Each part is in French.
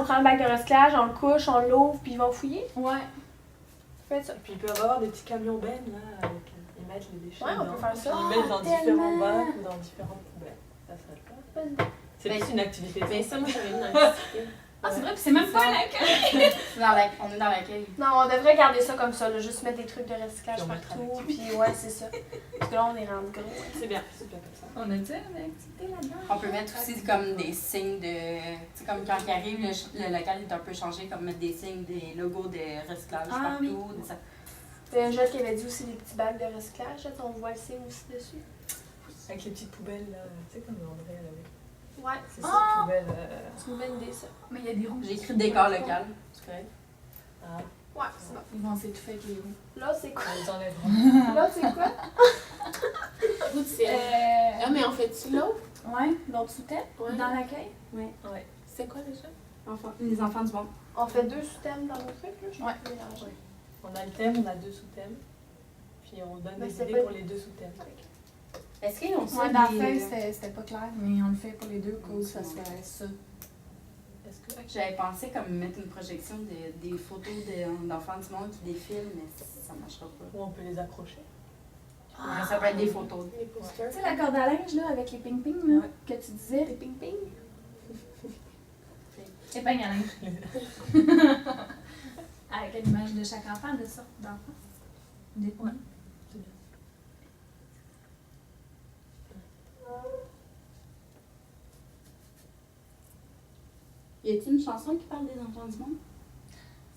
on prend le bac de recyclage, on le couche, on l'ouvre, puis ils vont fouiller. Ouais. Faites ça. Puis ils peuvent avoir des petits camions bennes, là, avec... Ils mettent les déchets Ouais, on dedans. peut faire ça. Ils les mettent dans tellement. différents bacs ou dans différentes poubelles. Ça serait pas. C'est Ben, plus une activité. Mais ça, moi, j'avais une activité. Ah, c'est vrai, puis c'est même pas un accueil. On est dans l'accueil. Non, on devrait garder ça comme ça, là, juste mettre des trucs de recyclage Puis on mettra partout, puis ouais, c'est ça. Parce que là, on est rendu gros. hein. C'est bien comme ça. On a dit une activité là-dedans. On peut mettre aussi comme des signes de. Tu sais, comme quand il arrive, le local est un peu changé, comme mettre des signes, des logos de recyclage Ah, partout. oui. Ça. C'était un jeune qui avait dit aussi des petits bacs de recyclage, là, on voit le signe aussi dessus. Avec les petites poubelles, là, tu sais, comme André, elle avait. Ouais, C'est Ah! ça, poubelle. c'est une bonne idée ça. Mais il y a des roues. J'ai écrit décor local. C'est correct. Ah, Ouais, c'est bon. Ils vont s'étouffer avec les roues. Là, c'est quoi? on les enlèvera. Là, c'est quoi? Écoute, c'est. Ah, mais on fait-tu l'autre? Ouais, l'autre sous-tête. Ouais. Dans l'accueil. Ouais. C'est quoi déjà? Les enfants du monde. On fait 2 sous-thèmes dans nos trucs, là? Je Ouais. peux mélanger. On a le thème, on a 2 sous-thèmes. Puis on donne Mais des c'est idées pas- pour les 2 sous-thèmes. Est-ce qu'ils ont ça? Ouais, dans la des- feuille, c'était pas clair, mais on le fait pour les deux causes, ça soit ça. Est-ce que. J'avais pensé comme mettre une projection des photos d'enfants du monde qui défilent, mais ça marchera pas. Ou on peut les accrocher. Mais ça peut être des photos. Les posters. Tu sais, la corde à linge, là, avec les ping-ping, là, Ouais. que tu disais. Des ping-ping? Épingle à linge. Avec l'image de chaque enfant, de sorte d'enfant. Ouais. C'est bien. Y a-t-il une chanson qui parle des enfants du monde?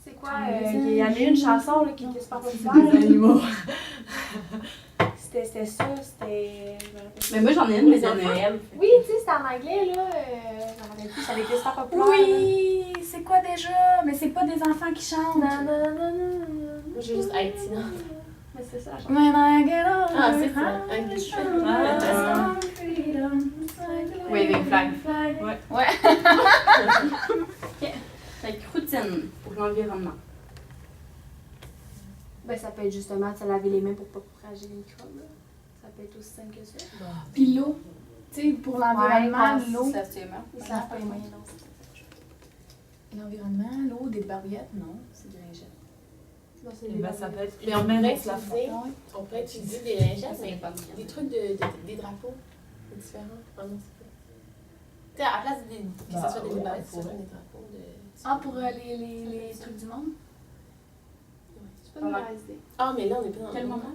C'est quoi? Il y en a une chanson là, qui était super populaire. Des animaux. C'était ça, c'était. Mais moi j'en ai une, mais Les c'est enfants. Noël. Oui, tu sais, c'était en anglais, là. Je me rappelle plus, ça avait été super populaire. Oui, c'est quoi déjà? Mais c'est pas des enfants qui chantent. Là. Non, non, non, non, non. Moi, j'ai juste Haïti, non? Mais c'est ça la chanson. When I get older, Ah, c'est ça. English. Ah. Waving flag. Ouais. Ouais. Fait que routine pour l'environnement. Ben, ça peut être justement de se laver les mains pour pas propager les microbes. Là. Ça peut être aussi simple que ça. Puis l'eau. Tu sais, pour l'environnement, Ouais, l'eau. Ça se meurt. Ils se lavent pas les mains, non. L'environnement, l'eau, des barbillettes, non, c'est des lingettes. Non, c'est Et les ben ça peut être. Mais on une pourrait on se lave pas. utiliser, Ouais. on pourrait utiliser des lingettes, Ça mais dépend du des bien. trucs des drapeaux différents. Ah non, c'est pas. Tu sais, à la place que Bah, ça soit des ouais, balles, que ça ouais. soit des drapeaux de. Ah, pour les trucs du monde? C'est pas une mauvaise idée. Ah, mais là, on est pas dans Quel moment?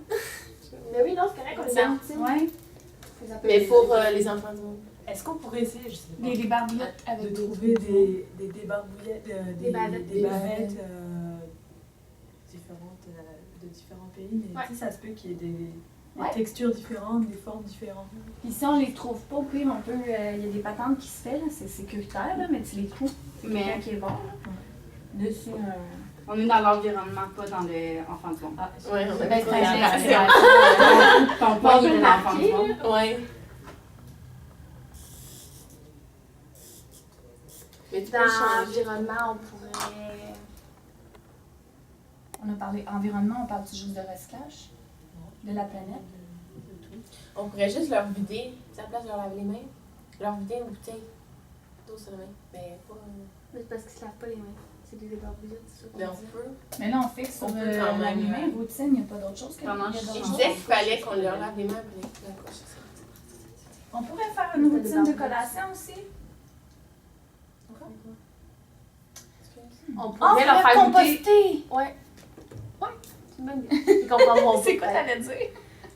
Mais oui, non, c'est correct, on est dans la routine. Ouais. Ça peut Mais être- pour les enfants du monde. Est-ce qu'on pourrait essayer, je sais pas, Les barbillettes avec de trouver des débarbouillettes, Des bavettes. des bavettes différentes de différents pays, mais Ouais. tu sais, ça se peut qu'il y ait des Ouais. textures différentes, des formes différentes. Puis si on les trouve pas, au pire, on peut. Il y a des patentes qui se fait, là, c'est sécuritaire, là, mais tu les trouves. Mais Quelqu'un qui est bon, là. Dessus, on est dans l'environnement, pas dans les enfants du monde. Ah, Ouais, on a Ben, pas c'est de Ton point, il est dans l'enfant du monde. Ouais. Mais tu peux Dans changer. l'environnement, on pourrait. On a parlé environnement, on parle juste de recyclage? De la planète? On pourrait juste leur vider, tu sais, à la place de leur laver les mains, leur vider une bouteille d'eau sur les mains. Mais pas. Mais c'est parce qu'ils se lavent pas les mains. C'est des débarbouillettes, c'est ça. qu'on Mais on dit. peut. Mais là, on fixe sur On peut quand même, l'animal, routine, il n'y a pas d'autre chose que Pendant il y a d'autres Il choses. disait qu'il fallait qu'on leur lave les mains après la couche. On pourrait faire une routine de collation aussi. On On pourrait leur faire goûter. composter! Ouais. Ouais, c'est une bonne idée. Ils comprendront pas. C'est quoi t'allais dire?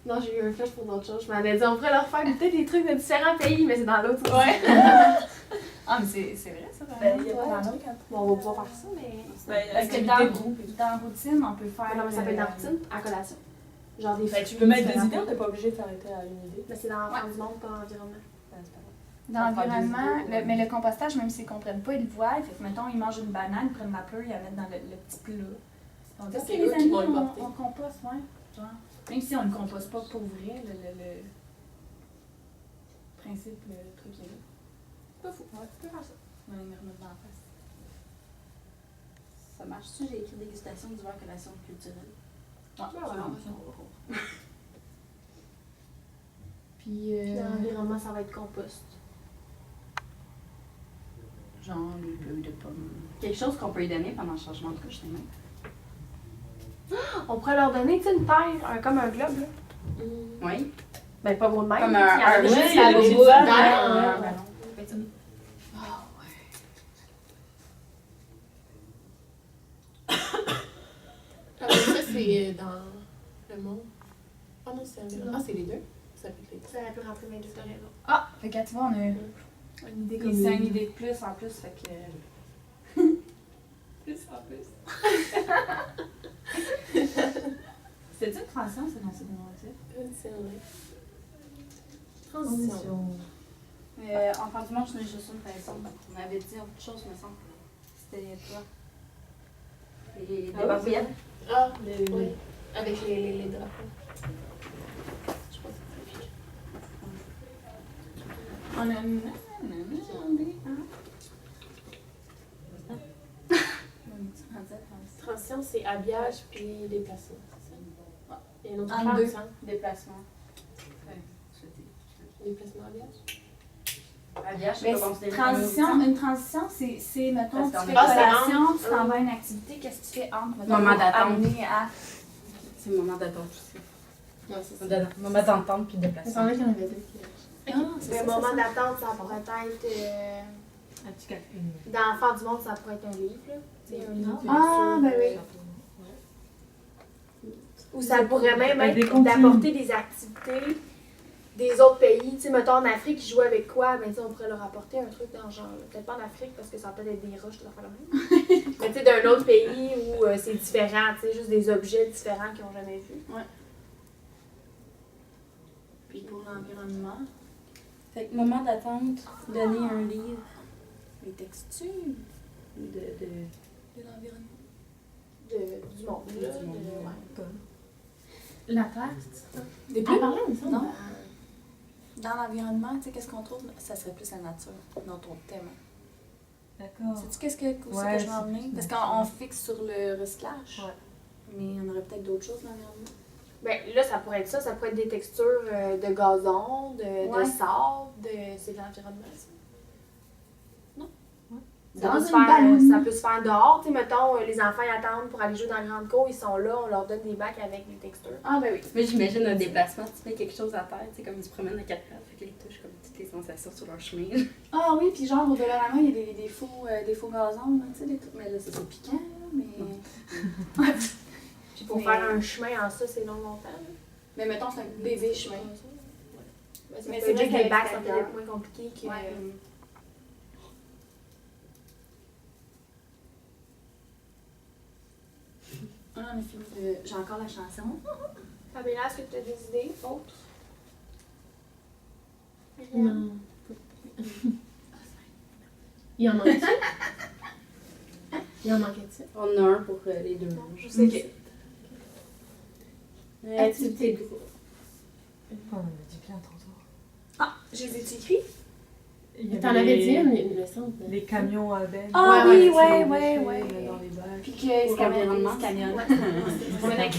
Non, j'ai eu un flash pour d'autres choses. Je m'avais dit, on pourrait leur faire goûter des trucs de différents pays, mais c'est dans l'autre aussi. Ouais. Ah, mais c'est vrai, ça, Ben, vraiment. il y a Ouais. pas de trucs. Bon, on va pouvoir faire ça, mais. Parce que dans routine, on peut faire. Non, mais ça peut être dans routine, à collation. Genre des Ben, fruits. tu peux mettre des différents idées, on pays. n'est pas obligé de s'arrêter à une idée. Mais c'est dans l'enfant du monde, pas l'environnement. Ben, c'est pas grave. Dans l'environnement, mais le compostage, même s'ils ne comprennent pas, ils le voient. Fait que, mettons, ils mangent une banane, ils prennent la pleure, ils la mettent dans le petit plat. Donc, Ça, ok, c'est les eux qui amis, vont le porter. on composte, ouais. Genre, même si on ne le composte pas pour vrai, le principe, le truc est là. Pas fou. Ouais, tu peux faire ça. On va les remettre dans la face. Ça marche-tu? J'ai écrit dégustation d'hiver collation culturelle. Ouais, Ouais, ouais, ouais. Puis, Puis l'environnement, ça va être compost. genre, les bœufs de pommes. Quelque chose qu'on peut lui donner pendant le changement de couche, c'est même. On pourrait leur donner, tu sais, une terre, comme un globe, là. Oui. Ben, pas gros de même. Comme tu sais, il y en a un juste ouais, la il y a des bobo, petits ouais. verres, un Ouais. ballon. Ah, mais ça, c'est dans le monde. Ah non, c'est environnement. Ah, c'est les deux? Ça fait les deux. Ça aurait pu rentrer dans les deux raisons. Ah! Fait que tu vois, on a une idée comme ça, une idée de plus en plus, fait que. plus en plus. C'était-tu une transition, c'est dans ce moment-là? C'est vrai. Transition. Enfant du monde, je n'ai juste une par exemple. On avait dit autre chose, me semble. C'était quoi? Les barbouillettes. Ah, oui. Avec les drapeaux. Je pense que c'est ça. On a une. Transition, c'est habillage puis déplacement. C'est ça? Il y a une autre En part, deux. ça? Déplacement. Déplacement habillage? Habillage, c'est Mais pas considéré comme transition, une transition, c'est mettons, tu Parce fais qu'on est- collation, Ah, tu t'en vas à une activité, qu'est-ce que tu fais entre, mettons, Moment pour d'attente. amener à. C'est le moment d'attente aussi. Non, c'est ça. Moment d'entente puis Il me déplacement. semblait qu'il y en avait deux. Ah, c'est Le ça, moment c'est ça. d'attente, ça pourrait être. Un petit café. Dans Enfants du monde, ça pourrait être un livre, là. Tu sais, un livre. Ah, ben oui. Ou ça pourrait même Ben, des être contenus. d'apporter des activités des autres pays. Tu sais, mettons en Afrique, ils jouent avec quoi? Ben, tu sais, on pourrait leur apporter un truc dans le genre. Peut-être pas en Afrique parce que ça peut être des roches, tout affaire la même. Mais tu sais, d'un autre pays où c'est différent, tu sais, juste des objets différents qu'ils n'ont jamais vus. Puis pour l'environnement, Fait que moment d'attente, donner un livre les textures de de l'environnement. Du monde, là. Du monde, ouais. La terre, c'est ça? Des Ah, par là, il me semble. Non. Dans l'environnement, tu sais, qu'est-ce qu'on trouve? Ça serait plus la nature, dans ton thème. D'accord. Sais-tu qu'est-ce que, où c'est Ouais, que je vais en c'est venir? plus Parce nature. qu'on fixe sur le recyclage. Ouais. Mais il y en aurait peut-être d'autres choses dans l'environnement. Ben, là, ça pourrait être ça. Ça pourrait être des textures de gazon, de Ouais. sable, c'est de l'environnement, ça. Ça Dans peut, une se faire, ballonne. ça peut se faire dehors. Tu sais, mettons, les enfants ils attendent pour aller jouer dans la grande cour, ils sont là, on leur donne des bacs avec des textures. Ah, ben oui. Moi, j'imagine un déplacement, tu mets quelque chose à terre, tu sais, comme ils se promènent à quatre pattes, fait qu'ils touchent comme toutes les sensations sur leur chemin. Ah oui, puis genre, au-delà de la main, il y a des faux gazons, là, tu sais, des trucs. Mais là, ça, c'est piquant, là, mais. Puis pour Mais- faire un chemin en ça, c'est longtemps. là. Mais mettons, c'est un bébé chemin. Mais Mais c'est c'est vrai vrai que les qu'à bacs, ça peut l'extérieur. être moins compliqué que. Ouais. Ah, on a fini de. J'ai encore la chanson. Fabiola, est-ce que tu as des idées autres? Non. Il en manque-tu? Il en manquait-tu? On en a un pour les deux Non, manches. je sais que. Activité de groupe. On en a dit plein tantôt. Ah, je les ai écrits? T'en avais dit une, il me semble. Les camions à benne. Ah Ouais, oui, ouais, ouais, Dans ouais. les bacs. Puis qu'ils se Pour promènent l'environnement. ils se camionnent. Ouais. Ils se promènent avec-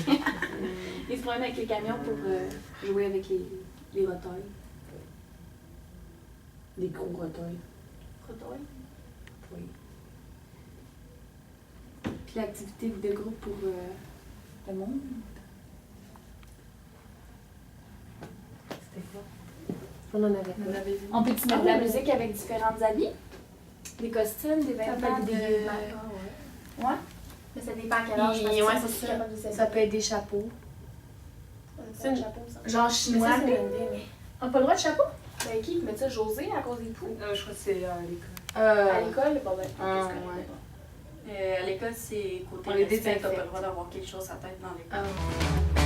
Ils se promènent avec les camions pour jouer avec les rotailles. Des gros rotailles. Crotoy. Oui. Puis l'activité de groupe pour le monde. C'était quoi? On en avait On pas. avait dit. On peut-tu mettre de la musique avec différents habits? Des costumes, des Ça peut vêtements être de... des bacs. Ouais. Mais ça dépend à quel âge. parce que Ouais, ça, c'est c'est ça. capable de s'habiller. Ça peut être des chapeaux. C'est un chapeau, ça. Genre Mais chinois. ça, c'est une idée, mais. On n'a pas le droit de chapeau? Ben, qui met ça? José, à cause des poux? Je crois que c'est à l'école. À l'école, bon, ben. Ah, qu'est-ce qu'on ouais. fait? À l'école, c'est côté On les respect, t'as désinfecte. pas le droit d'avoir quelque chose à tête dans l'école. Ah.